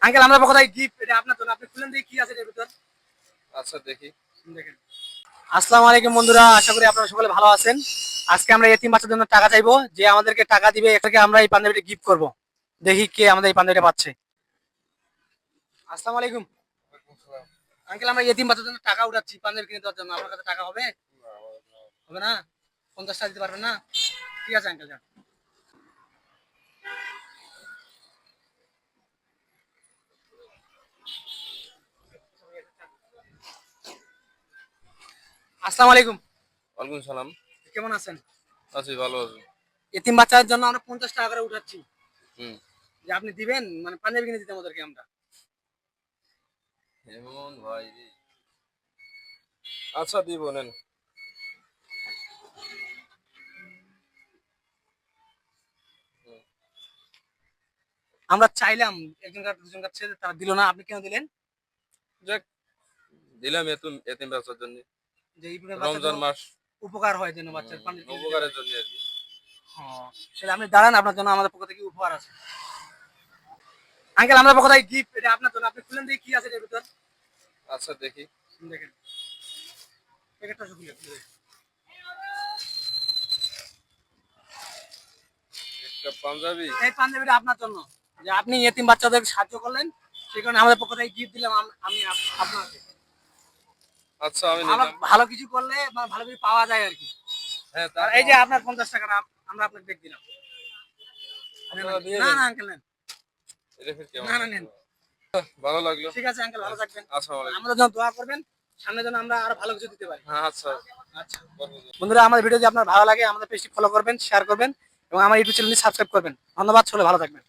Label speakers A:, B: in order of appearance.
A: Uncle আমরা কোথায় gift, এটা আপনার জন্য, আপনি খুলেন দেখি কি আছে এর ভিতর।
B: আচ্ছা দেখি।
A: দেখেন। আসসালামু আলাইকুম বন্ধুরা, আশা করি আপনারা সকলে ভালো আছেন। আজকে আমরা এতিম বাচ্চাদের জন্য টাকা চাইবো, যে আমাদেরকে টাকা দিবে এটাকে আমরা এই পাঞ্জাবিটা গিফট করব। দেখি কে আমাদের এই পাঞ্জাবিটা পাচ্ছে। আসসালামু আলাইকুম আঙ্কেল, আমরা এতিম বাচ্চাদের জন্য টাকা উঠাচ্ছি পাঞ্জাবি কিনে দেওয়ার জন্য, আপনার কাছে টাকা হবে? হবে না? 50 টাকা দিতে পারবেন না? ঠিক আছে আঙ্কেল, যান। আসসালামু আলাইকুম।
B: ওয়ালাইকুম সালাম।
A: কেমন আছেন?
B: আছি, ভালো আছি।
A: এতিম বাচ্চাদের জন্য আমরা 50 টাকা করে উঠাচ্ছি,
B: হুম।
A: যে আপনি দিবেন, মানে পাঞ্জাবি কিনে দিতে আমাদেরকে আমরা।
B: এমন ভাই রে। আচ্ছা দিব, নেন।
A: আমরা চাইলাম একজন কাছে দুজন কাছে, তারা দিল না, আপনি কেন দিলেন?
B: যাক, দিলাম এতিম বাচ্চার জন্য।
A: যে এই
B: রমজান
A: বাচ্চাদের
B: মাস।
A: উপকার হয় যেন, বাচ্চার পানি কিনে দিতে
B: উপকারের
A: পারে।
B: জন্য আর কি।
A: হ্যাঁ, সেটা আপনি দাঁড়ান, আপনার জন্য আমাদের পক্ষ থেকে উপহার আছে। আঙ্কেল আমরা কোথায় গিফট, এটা আপনার জন্য, আপনি খুলেন দেখি কি আছে এর ভিতর।
B: আচ্ছা দেখি।
A: দেখেন, প্যাকেটটা খুলে খুলে।
B: একটা পাঞ্জাবি।
A: এই পাঞ্জাবিটা আপনার জন্য, যে আপনি এতিম বাচ্চাদের সাহায্য করলেন, সেই কারণে আমাদের পক্ষ থেকে গিফট দিলাম আমি আপনাকে।
B: আচ্ছা আমি
A: ভালো
B: নিলাম।
A: ভালো কিছু করলে মানে ভালো কিছু পাওয়া যায় আর কি।
B: হ্যাঁ,
A: আর এই যে আপনার 50 টাকাটা আমরা আপনাকে বেক দিলাম।
B: আপনারা দিয়ে
A: না
B: দেন।
A: না আঙ্কেল, নেন।
B: এটা ফির কেমন?
A: না না, নেন।
B: ভালো লাগলো।
A: ঠিক আছে আঙ্কেল, ভালো থাকবেন।
B: আসসালামু আলাইকুম।
A: আমাদের জন্য দোয়া করবেন, সামনে যেন আমরা আরো ভালো কিছু দিতে পারি।
B: হ্যাঁ আচ্ছা।
A: আচ্ছা বন্ধুরা, আমাদের ভিডিও যদি আপনার ভালো লাগে, আমাদের পেজটি ফলো করবেন, শেয়ার করবেন এবং আমার ইউটিউব চ্যানেলটি সাবস্ক্রাইব করবেন। ধন্যবাদ, সকলে ভালো থাকবেন।